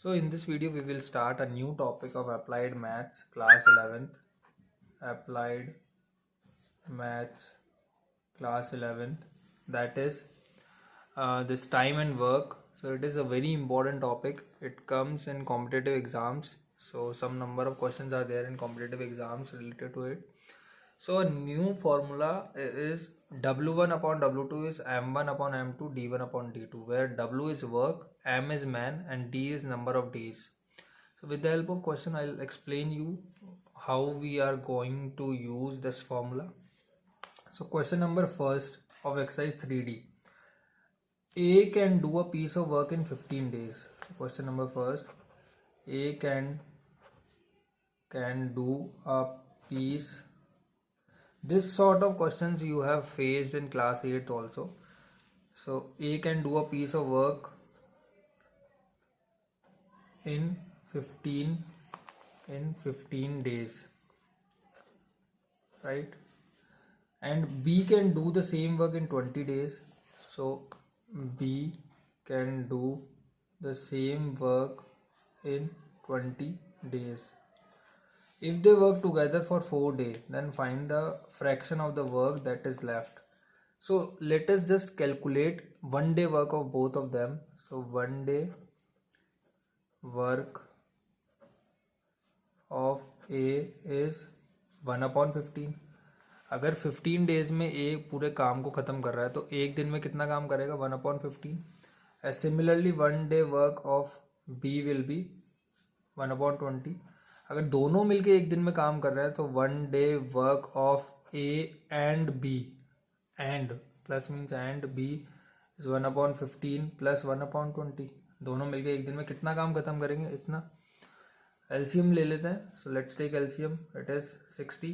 So in this video we will start a new topic of applied maths class 11th. Applied maths class 11th, that is this time and work. So it is a very important topic. It comes in competitive exams. So some number of questions are there in competitive exams related to it. So a new formula is W1 upon W2 is M1 upon M2 D1 upon D2, where W is work, M is man, and D is number of days. So with the help of question, I'll explain you how we are going to use this formula. So question number first of exercise 3D. A can do a piece of work in 15 days. So question number first, A can do a piece. This sort of questions you have faced in class 8 also. So A can do a piece of work in 15 days, right? And B can do the same work in 20 days. So B can do the same work in 20 days. If they work together for 4 days, then find the fraction of the work that is left. So let us just calculate 1 day work of both of them. So 1 day work of A is 1 upon 15. अगर 15 days में ए पूरे काम को ख़त्म कर रहा है तो एक दिन में कितना काम करेगा 1 upon 15. Similarly 1 day work of B will be 1 upon 20. अगर दोनों मिलके एक दिन में काम कर रहे हैं तो 1 day work of A and B, and plus means and B is 1 upon 15 plus 1 upon 20. दोनों मिलके एक दिन में कितना काम खत्म करेंगे, इतना. एलसीएम ले लेते हैं. So let's take LCM. It is 60.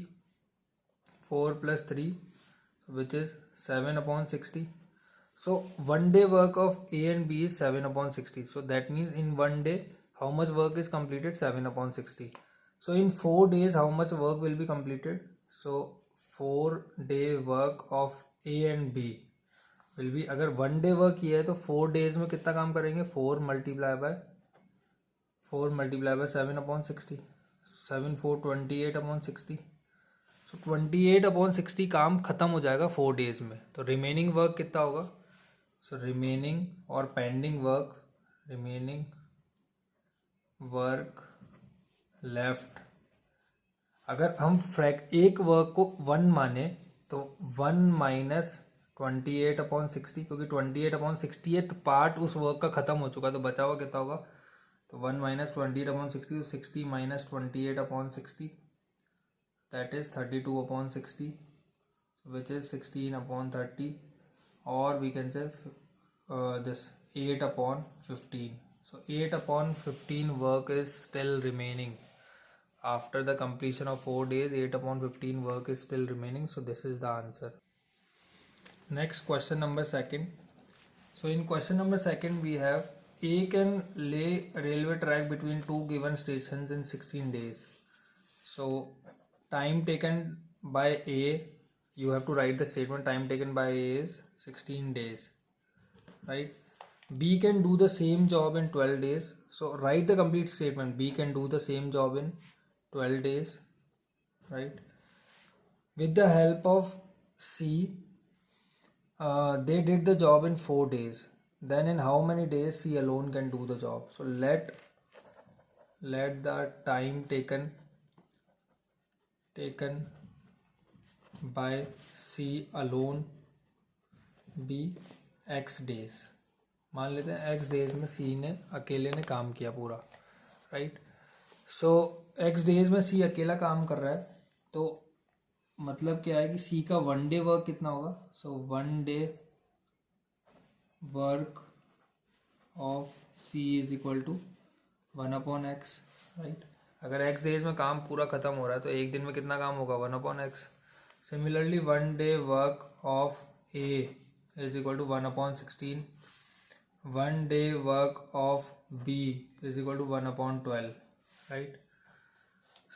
4 plus 3, which is 7 upon 60. So 1 day work of A and B is 7 upon 60. So that means in 1 day how much work is completed? 7 upon 60. So in 4 days how much work will be completed? So 4 day work of A and B will be, अगर 1 day work किया है तो 4 days में कितना काम करेंगे? 4 multiply by 7 upon 60. 7 4 28 upon 60. So 28 upon 60 काम खत्म हो जाएगा 4 डेज में. तो रिमेनिंग वर्क कितना होगा? सो रिमेनिंग और पेंडिंग वर्क लेफ्ट. अगर हम एक वर्क को 1 माने तो 1 माइनस 28 अपॉन 60, क्योंकि 28 अपॉन 60th पार्ट उस वर्क का खत्म हो चुका है तो बचा हुआ कितना होगा? तो 1 minus 28 upon 60, 60 minus 28 upon 60, that is 32 upon 60, which is 16 upon 30, or we can say this 8 upon 15. So 8 upon 15 work is still remaining after the completion of 4 days. 8 upon 15 work is still remaining. So this is the answer. Next question number second. So in question number second we have A can lay a railway track between two given stations in 16 days. So time taken by A, you have to write the statement. Time taken by A is 16 days, right? B can do the same job in 12 days. So write the complete statement. B can do the same job in 12 days, right? With the help of C, they did the job in 4 days. Then in how many days C alone can do the job? So let the time taken by C alone be X days. मान लेते हैं X days में C ने अकेले ने काम किया पूरा, राइट? सो X days में C अकेला काम कर रहा है तो मतलब क्या है कि C का 1 डे वर्क कितना होगा? So 1 day work of C is equal to 1 upon X, right? अगर X डेज में काम पूरा खत्म हो रहा है तो एक दिन में कितना काम होगा? 1 upon X. Similarly 1 day work of A is equal to 1 upon 16. 1 day work of B is equal to 1 upon 12, right?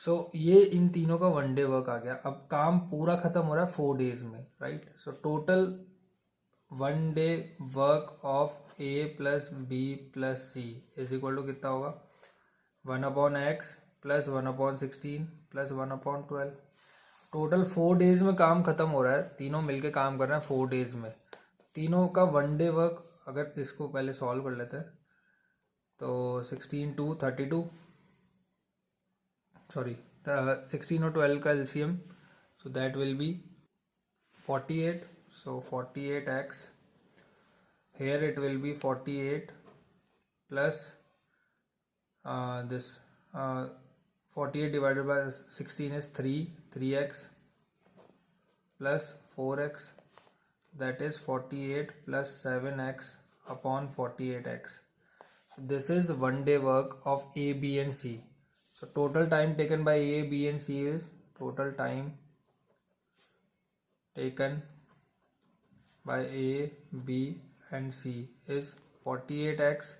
So ये इन तीनों का 1 डे वर्क आ गया. अब काम पूरा खत्म हो रहा है 4 डेज में, right? So total 1 day work of A plus B plus C is equal to कितना होगा 1/x plus 1/16 plus 1/12। Total 4 days में काम खत्म हो रहा है, तीनों मिलके काम कर रहे हैं 4 डेज में। तीनों का 1 डे वर्क, अगर इसको पहले सॉल्व कर लेते हैं तो 16 2 32, सॉरी 16 और 12 का LCM, so that will be 48, so 48x, here it will be 48 plus this 48 divided by 16 is 3x plus 4x, that is 48 plus 7x upon 48x. So this is 1 day work of A, B and C. So total time taken by A, B and C is total time taken by A, B and C is 48x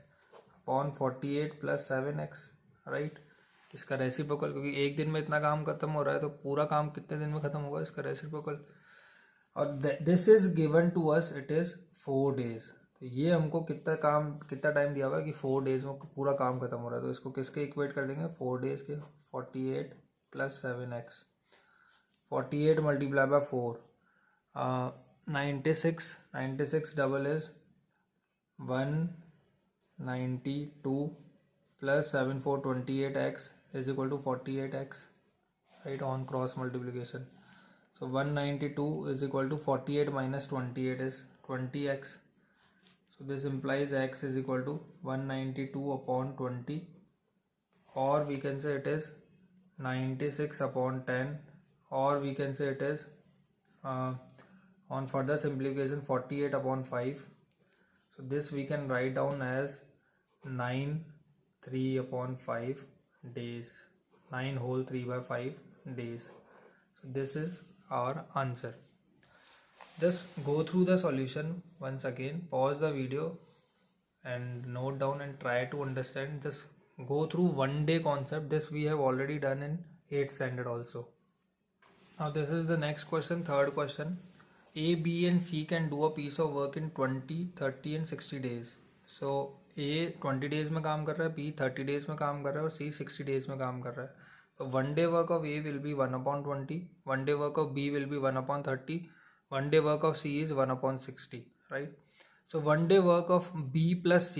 upon 48 plus 7x, right? इसका reciprocal, क्योंकि एक दिन में इतना काम खत्म हो रहा है तो पूरा काम कितने दिन में खत्म होगा, इसका रेसिप्रोकल। और this is given to us, it is 4 days. तो ये हमको कितना टाइम दिया हुआ है कि 4 डेज में पूरा काम खत्म हो रहा है, तो इसको किसके इक्वेट कर देंगे 4 डेज के, 48 plus 7x, 48 multiply by 4, 96 double is 192 plus 7 4 28x is equal to 48x, right, on cross multiplication. So 192 is equal to 48 minus 28 is 20x. So this implies x is equal to 192 upon 20, or we can say it is 96 upon 10, or we can say it is on further simplification 48 upon 5. So this we can write down as 3 upon 5 days, 9 whole 3 by 5 days. So this is our answer. Just go through the solution once again, pause the video and note down and try to understand. Just go through 1 day concept. This we have already done in 8th standard also. Now this is the next question, third question. A, B and C can do a piece of work in 20, 30 and 60 days. So A 20 days में काम कर रहा है, B 30 days में काम कर रहा है और C 60 डेज में काम कर रहा है. तो 1 day work of A will be 1/20, 1 day work of B will be 1/30, 1 day work of C is 1/60, right? So 1 day work of B plus C,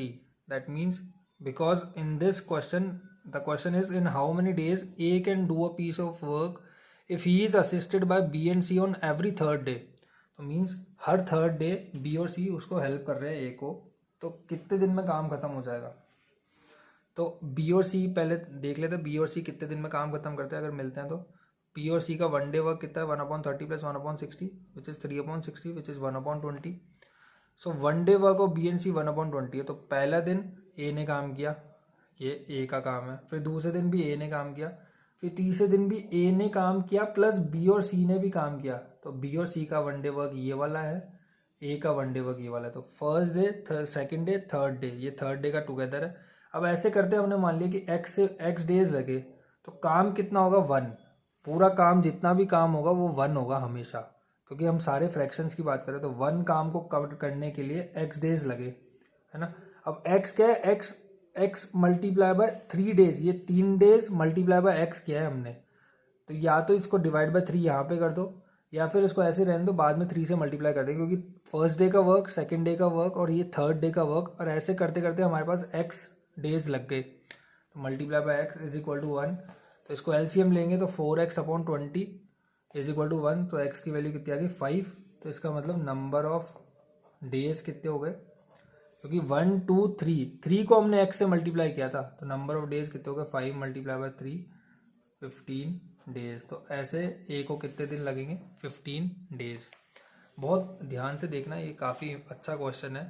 that means because in this question the question is in how many days A can do a piece of work if he is assisted by B and C on every third day. तो means हर third day B और C उसको help कर रहे हैं A को, तो कितने दिन में काम खत्म हो जाएगा. तो B और C पहले देख लेते हैं, B और C कितने दिन में काम खत्म करते हैं अगर मिलते हैं. तो B और C का 1 day वर्क कितना है 1/30 plus 1/60 which is 3/60 which is 1/20. So 1 day work of B and C 1/20 है. तो पहला दिन A ने काम किया, ये A का काम है. फिर दूसरे दिन भी A ने काम किया, फिर तीसरे दिन भी A ने काम किया प्लस B और C ने भी काम किया. तो B और C का 1 day वर्क ये वाला है, A का 1 day वर्क ये वाला है. तो first day, second day, third day, ये थर्ड डे का टुगेदर है. अब ऐसे करते हैं, हमने मान लिया कि x डेज लगे, तो काम कितना होगा 1. पूरा काम जितना भी काम होगा वो 1 होगा हमेशा, क्योंकि हम सारे फ्रैक्शंस की बात करें. तो 1 काम को कवर करने के लिए x डेज लगे, है ना. अब x क्या है, x मल्टीप्लाई बाय 3 डेज, ये 3 डेज मल्टीप्लाई बाय x किया है हमने. तो या तो इसको डिवाइड बाय 3 यहाँ पे कर दो, या फिर इसको ऐसे रहने दो, बाद में 3 से मल्टीप्लाई कर देंगे, क्योंकि फर्स्ट डे का वर्क, सेकंड डे का वर्क और ये थर्ड डे का वर्क, और ऐसे करते करते हमारे पास x डेज लग गए. तो multiply by x is equal to 1. तो इसको एलसीएम लेंगे तो 4x/20 इज इक्वल टू 1. तो x की वैल्यू कितनी आ गई 5. तो इसका मतलब नंबर ऑफ डेज कितने हो गए, क्योंकि 1 2 3 को हमने x से मल्टीप्लाई किया था, तो नंबर ऑफ डेज कितने हो गए 5 मल्टीप्लाई बाय 3 15 डेज. तो ऐसे A को कितने दिन लगेंगे 15 डेज. बहुत ध्यान से देखना, ये काफ़ी अच्छा क्वेश्चन है.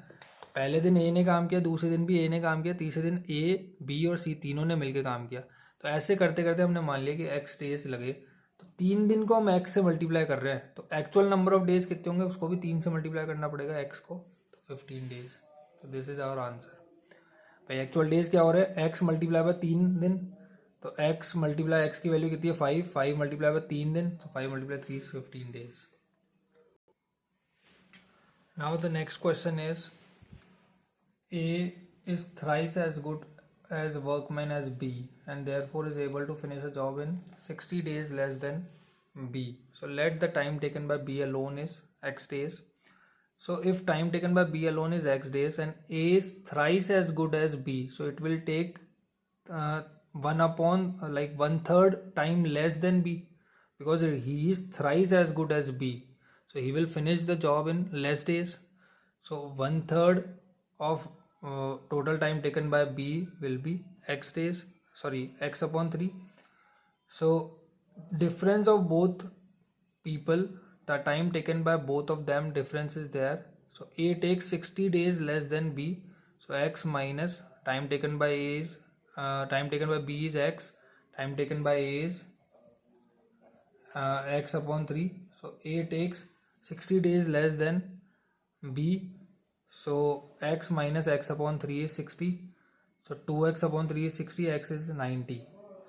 पहले दिन A ने काम किया, दूसरे दिन भी A ने काम किया, तीसरे दिन A B और C तीनों ने मिलकर काम किया. तो ऐसे करते करते हमने मान लिया कि x डेज लगे. तो 3 दिन को हम x से मल्टीप्लाई कर रहे हैं, तो एक्चुअल नंबर ऑफ डेज कितने होंगे उसको भी 3 से मल्टीप्लाई करना पड़ेगा x को, तो 15 डेज. तो दिस इज आवर आंसर. भाई एक्चुअल डेज क्या हो रहा है, x मल्टीप्लाई बाय 3 दिन, तो x मल्टीप्लाई x की वैल्यू कितनी है 5 मल्टीप्लाई बाय 3 दिन, तो 5 multiply 3 15 days. Now the next question is, A is thrice as good as workman as B and therefore is able to finish a job in 60 days less than B. So let the time taken by B alone is X days. So if time taken by B alone is X days and A is thrice as good as B, so it will take 1 upon like 1/3 time less than B, because he is thrice as good as B. So he will finish the job in less days. So 1/3 of total time taken by B will be X days, sorry, X upon 3. So difference of both people, the time taken by both of them, difference is there. So A takes 60 days less than B. So X minus time taken by A is time taken by B is X, time taken by A is X upon 3. So A takes 60 days less than B. So X minus X upon 3 is 60. So 2X upon 3 is 60, X is 90.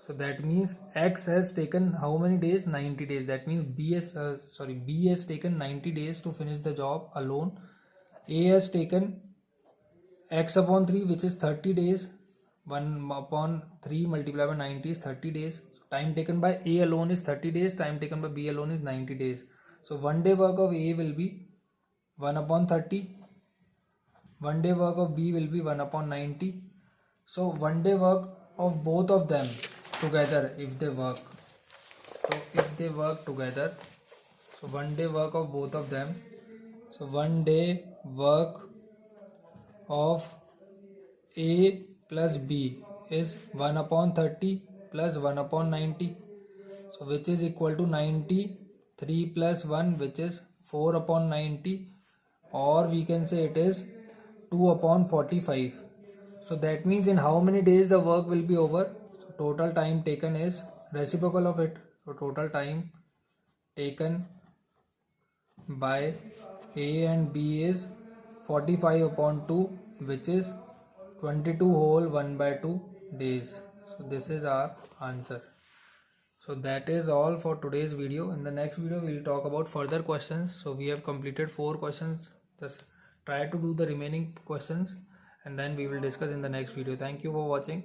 So that means X has taken how many days? 90 days. That means B has taken 90 days to finish the job alone. A has taken X upon 3, which is 30 days. 1 upon 3 multiplied by 90 is 30 days. So time taken by A alone is 30 days. Time taken by B alone is 90 days. So 1 day work of A will be 1 upon 30. 1 day work of B will be 1 upon 90. So 1 day work of both of them together, if they work. So if they work together, so 1 day work of both of them. So 1 day work of A plus B is 1 upon 30 plus 1 upon 90. So which is equal to 90. 3 plus 1, which is 4 upon 90, or we can say it is 2 upon 45. So that means in how many days the work will be over? So total time taken is reciprocal of it. So total time taken by A and B is 45 upon 2, which is 22 whole 1/2 days. So this is our answer. So that is all for today's video. In the next video we will talk about further questions. So we have completed 4 questions. Just try to do the remaining questions and then we will discuss in the next video. Thank you for watching.